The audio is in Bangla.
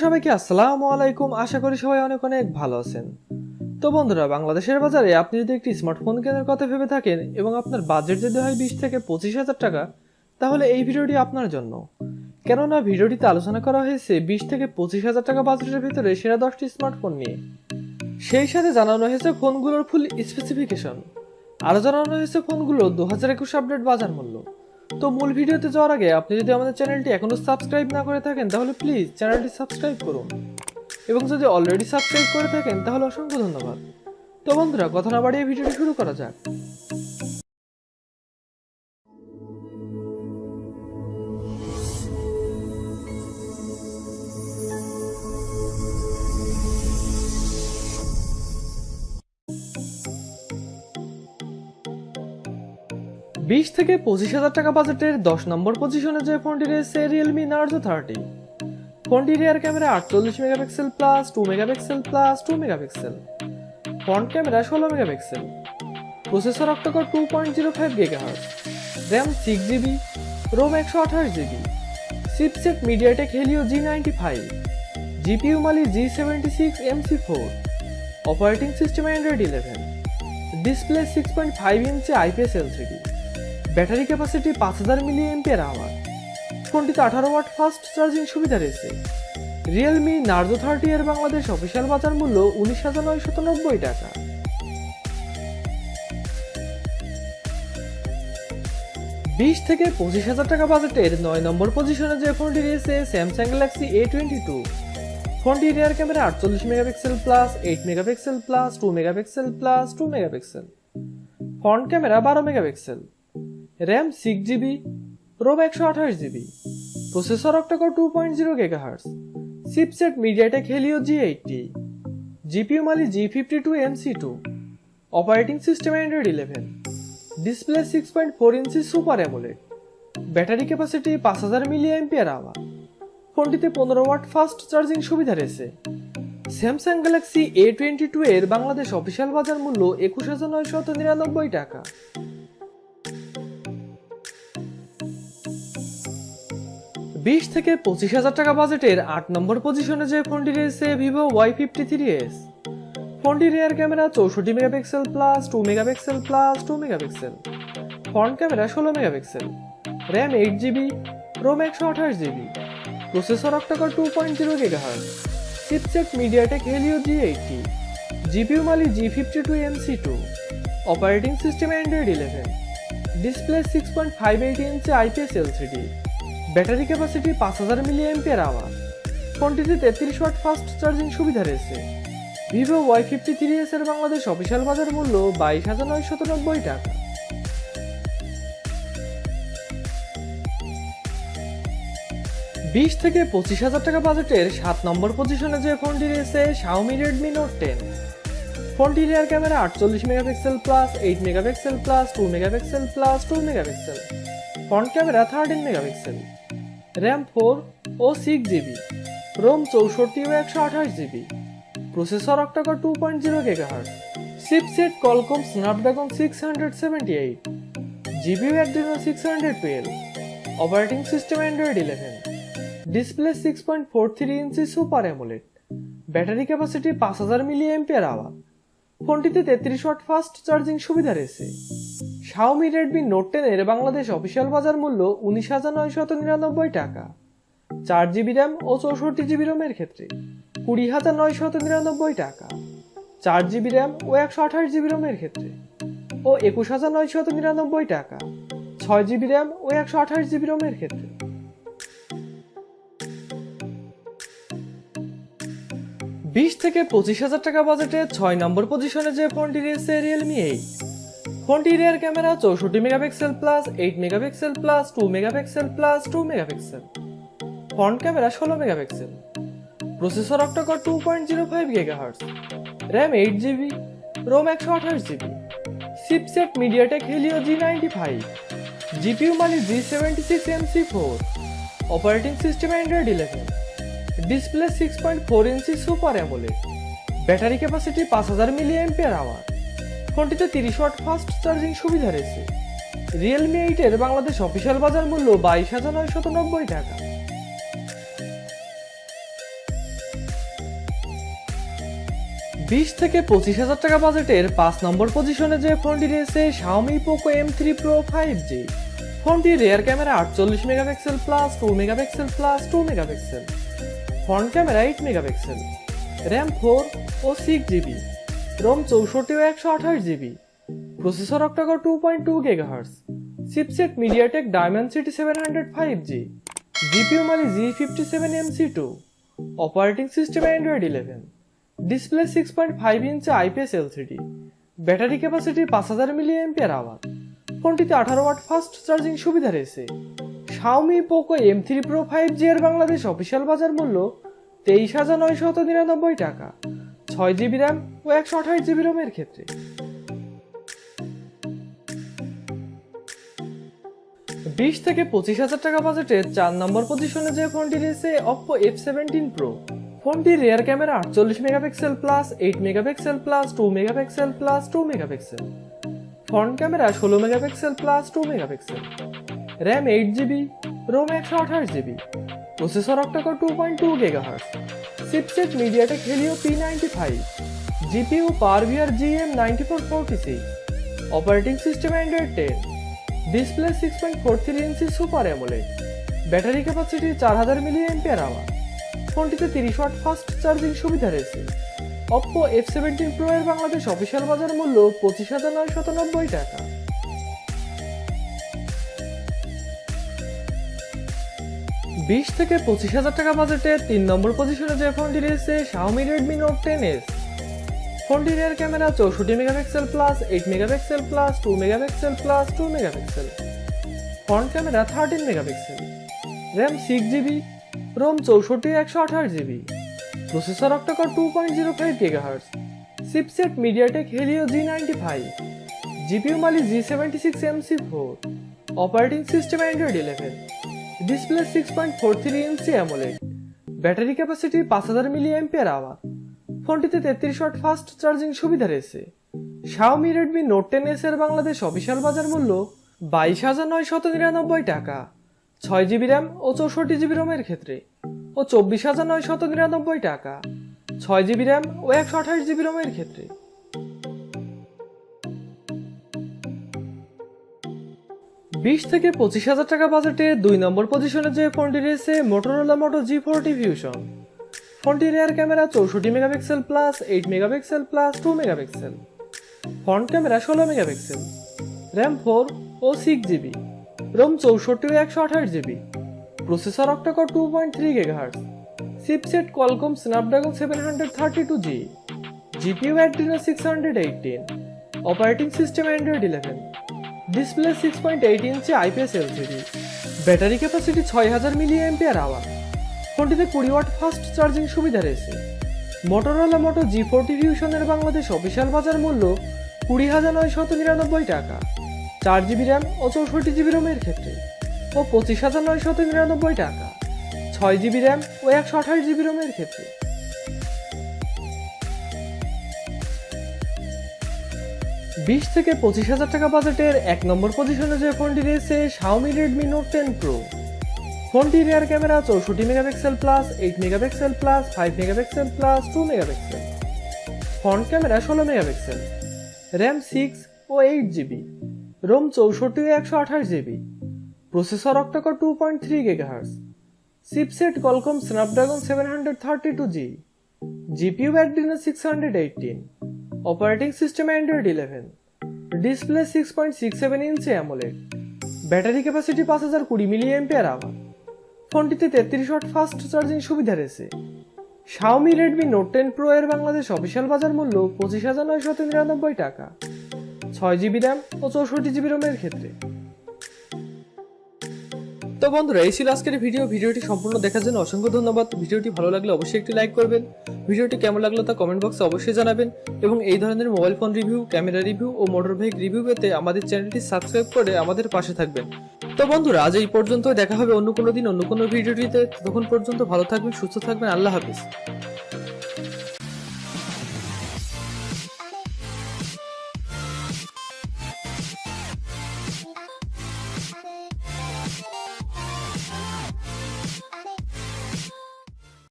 সবাইকে আসসালামু আলাইকুম। আশা করি সবাই অনেক অনেক ভালো আছেন। তো বন্ধুরা, বাংলাদেশের বাজারে আপনি যদি একটি স্মার্টফোন কেনার কথা ভেবে থাকেন এবং আপনার বাজেট যদি হয় 20 থেকে 25,000 টাকা, তাহলে এই ভিডিওটি আপনার জন্য। কেননা ভিডিওটিতে আলোচনা করা হয়েছে 20 থেকে 25,000 টাকা বাজেটের ভিতরে সেরা 10টি স্মার্টফোন নিয়ে। সেই সাথে জানানো হয়েছে ফোনগুলোর ফুল স্পেসিফিকেশন। আরও জানানো হয়েছে ফোনগুলোর 2021 আপডেট বাজার মূল্য। তো মূল ভিডিওতে যাওয়ার আগে আপনি যদি আমাদের চ্যানেলটি এখনো সাবস্ক্রাইব না করে থাকেন তাহলে প্লিজ চ্যানেলটি সাবস্ক্রাইব করুন, এবং যদি অলরেডি সাবস্ক্রাইব করে থাকেন তাহলে অসংখ্য ধন্যবাদ। তো বন্ধুরা, কথা না বাড়িয়ে ভিডিওটি শুরু করা যাক। বিশ থেকে 25,000 টাকা বাজেটের 10 নম্বর পজিশনে যে ফোনটি রয়েছে রিয়েলমি নার্জো 30। ফোনটির rear camera 48 megapixel plus 2 megapixel plus 2 megapixel, front camera 16 megapixel, processor octacore 2.05 GHz, RAM 6GB, ROM 128GB, chipset MediaTek Helio G95, GPU Mali G76MC4, operating system Android 11, display 6.5 inch IPS LCD, battery capacity 5000 mAh। ফোনটিতে 18 ওয়াট ফাস্ট চার্জিং সুবিধা রয়েছে। রিয়েলমি নার্জো 30 এর বাংলাদেশ অফিসিয়াল বাজার মূল্য 19,990 টাকা। বিশ থেকে 25,000 টাকা বাজেটের 9 নম্বর পজিশনে যে ফোনটি রয়েছে স্যামসাং গ্যালাক্সি A22। ফোনটির rear camera 48 megapixel plus 8 megapixel plus 2 megapixel plus 2 megapixel, front camera 12 megapixel, RAM 6GB, ROM 128GB, processor octacore 2.0 GHz, chipset MediaTek Helio G80, GPU Mali G52MC2, operating system Android 11, display 6.4 inch super AMOLED, battery capacity 5000 mAh। ফোনটিতে 15 ওয়াট ফাস্ট চার্জিং সুবিধা রয়েছে। স্যামসাং গ্যালাক্সি A22 এর বাংলাদেশ অফিসিয়াল বাজার মূল্য 21,999 টাকা। বিশ থেকে 25,000 টাকা বাজেটের 8 নম্বর পজিশনে যে ফোনটি রয়েছে ভিভো Y53s। ফোনটির rear camera 64 megapixel plus 2 megapixel plus 2 megapixel, front camera 16 megapixel, RAM 8GB, ROM 128GB, processor octacore 2.0 GHz, chipset MediaTek Helio G80, GPU Mali G52MC2, operating system Android 11, display 6.58 inch IPS LCD, battery capacity 5000 mAh। ফোনটিতে 33 ওয়াট ফাস্ট চার্জিং সুবিধা রয়েছে। ভিভো Y53s এর বাংলাদেশ অফিসিয়াল বাজার মূল্য 22,990 টাকা। বিশ থেকে 25,000 টাকা বাজেটের 7 নম্বর পজিশনে যে ফোনটি রয়েছে Xiaomi Redmi Note 10। ফোনটির rear camera 48 megapixel plus 8 megapixel plus 2 megapixel plus 2 megapixel, front camera 13 megapixel, RAM 4 ও 6GB, রোম 64 ও 128GB, processor octacore 2.0 GHz, chipset Qualcomm Snapdragon 678, GPU Adreno 612, operating system Android 11, display 6.43 inch super AMOLED, battery capacity 5000 mAh। ফোনটিতে 33 ওয়াট ফাস্ট চার্জিং সুবিধা রয়েছে। Xiaomi Redmi Note 10 এর বাংলাদেশ অফিসিয়াল বাজার মূল্য 19,999 টাকা। 4GB র্যাম ও 64GB রোমের ক্ষেত্রে 20,999 টাকা, 4GB র্যাম ও 128GB রোমের ক্ষেত্রে ও 21,999 টাকা, 6GB র্যাম ও 128GB রোমের ক্ষেত্রে। বিশ থেকে 25,000 টাকা বাজেটে 6 নম্বর পজিশনে যে ফোনটি রয়েছে রিয়েলমি 8। ফোনটির rear camera 64 megapixel plus 8 megapixel plus 2 megapixel plus 2 megapixel, front camera 16 megapixel, processor octacore 2.05 GHz, RAM 8GB, ROM 128GB, chipset MediaTek Helio G95, GPU Mali G76MC4, operating system Android 11, display 6.4 inch super AMOLED, battery capacity 5000 mAh। ফোনটিতে 30 ওয়াট ফাস্ট চার্জিং সুবিধা রয়েছে। রিয়েলমি 8 এর বাংলাদেশ অফিসিয়াল বাজার মূল্য 22,990 টাকা। 20 থেকে 25,000 টাকা বাজেটের 5 নম্বর পজিশনে যে ফোনটি রয়েছে Xiaomi Poco M3 Pro 5G। ফোনটির rear camera 48 megapixel plus 2 megapixel plus 2 megapixel, front camera 8 megapixel, RAM 4 ও 6GB, রোম 64 ও 128GB, processor octacore 2.2 GHz, chipset MediaTek Dimensity 700 5G, GPU Mali G57MC2, operating system Android 11, display 6.5 inch IPS LCD, battery capacity 5000 mAh। ফোনটিতে 18 ওয়াট ফাস্ট চার্জিং সুবিধা রয়েছে। Xiaomi Poco M3 Pro 5G এর বাংলাদেশ অফিসিয়াল বাজার মূল্য 23,999 টাকা, 6GB র্যাম ও 128GB রোমের ক্ষেত্রে। 20 থেকে 25,000 টাকা বাজেটের 4 নম্বর পজিশনে যে ফোনটি রয়েছে Oppo F17 Pro। ফোনটির rear camera 48 megapixel plus 8 megapixel plus 2 megapixel plus 2 megapixel, front camera 16 megapixel plus 2 megapixel, RAM 8GB, ROM 128GB, processor octacore 2.2 GHz, chipset MediaTek Helio P95, GPU power GM9446, operating system Android 10, display 6.43 inch super AMOLED, battery capacity 4000 mAh। ফোনটিতে 30 ওয়াট ফাস্ট চার্জিং সুবিধা রয়েছে। Oppo F17 Pro এর বাংলাদেশ অফিসিয়াল বাজার মূল্য 25,990 টাকা। 20 থেকে 25,000 টাকা বাজেটে 3 নম্বর পজিশনে যে ফোনটি রয়েছে Xiaomi Redmi Note 10s। ফোনটির rear camera 64 megapixel plus 8 megapixel plus 2 megapixel plus 2 megapixel, front camera 13 megapixel, RAM 6GB, ROM 64 ও 128GB, processor octacore 2.05 GHz, chipset MediaTek Helio G95, GPU Mali G76MC4, operating system Android 11, display 6.43 inch AMOLED, battery capacity 5000 mAh। ফোনটিতে 33 ওয়াট ফাস্ট চার্জিং সুবিধা রয়েছে। Xiaomi Redmi Note 10s এর বাংলাদেশ অফিসিয়াল বাজার মূল্য 22,999 টাকা, 6GB র্যাম ও 64GB রোমের ক্ষেত্রে, ও 24,999 টাকা, 6GB র্যাম ও 128GB রোমের ক্ষেত্রে। 20 থেকে 25,000 টাকা বাজেটে 2 নম্বর পজিশনে যে ফোনটি রয়েছে Motorola Moto G40 Fusion। ফোনটির rear camera 64 megapixel plus 8 megapixel plus 2 megapixel, front camera 16 megapixel, RAM 4 ও 6GB, রোম 64 ও 128GB, processor octa-core 2.3 GHz, chipset Qualcomm Snapdragon 732G, GPU Adreno 618, operating system Android 11, display 6.8 ইঞ্চি IPS LCD, battery capacity 6000 mAh। ফোনটিতে 20 ওয়াট ফাস্ট চার্জিং সুবিধা রয়েছে। Motorola Moto G40 Fusion এর বাংলাদেশ অফিসিয়াল বাজার মূল্য 20,999 টাকা, 4GB র্যাম ও 64GB রোমের ক্ষেত্রে, ও 25,999 টাকা, 6GB র্যাম ও 128GB রোমের ক্ষেত্রে। 20 থেকে 25,000 টাকা বাজেটের 1 নম্বর পজিশনে যে ফোনটি রয়েছে Xiaomi Redmi Note 10 Pro। ফোনটির rear camera 64 megapixel plus 8 megapixel plus 5 megapixel plus 2 megapixel, front camera 16 megapixel, RAM 6 ও 8GB, রোম 64 ও 128GB, processor octa-core 2.3 GHz, chipset Qualcomm Snapdragon 732G, GPU Adreno 618, operating system Android 11, display 6.67 ইঞ্চি অ্যামোলেড, ব্যাটারি ক্যাপাসিটি 5020 mAh। ফোনটিতে 33 ওয়াট ফাস্ট চার্জিং সুবিধা রয়েছে। Xiaomi Redmi Note 10 Pro এর বাংলাদেশ অফিসিয়াল বাজার মূল্য 25,999 টাকা, 6GB র্যাম ও 64GB রোমের ক্ষেত্রে। তো বন্ধুরা, এই ছিল আজকের ভিডিওটি সম্পূর্ণ দেখার জন্য অসংখ্য ধন্যবাদ। ভিডিওটি ভালো লাগলে অবশ্যই একটি লাইক করবেন। ভিডিওটি কেমন লাগলো তা কমেন্ট বক্সে অবশ্যই জানাবেন, এবং এই ধরনের mobile phone review, camera review ও মোটর বাইক রিভিউ পেতে আমাদের চ্যানেলটি সাবস্ক্রাইব করে আমাদের পাশে থাকবেন। তো বন্ধুরা, আজ এই পর্যন্ত, দেখা হবে অন্য কোনো দিন অন্য কোনো ভিডিওটিতে। তখন পর্যন্ত ভালো থাকবেন, সুস্থ থাকবেন, আল্লাহ হাফেজ।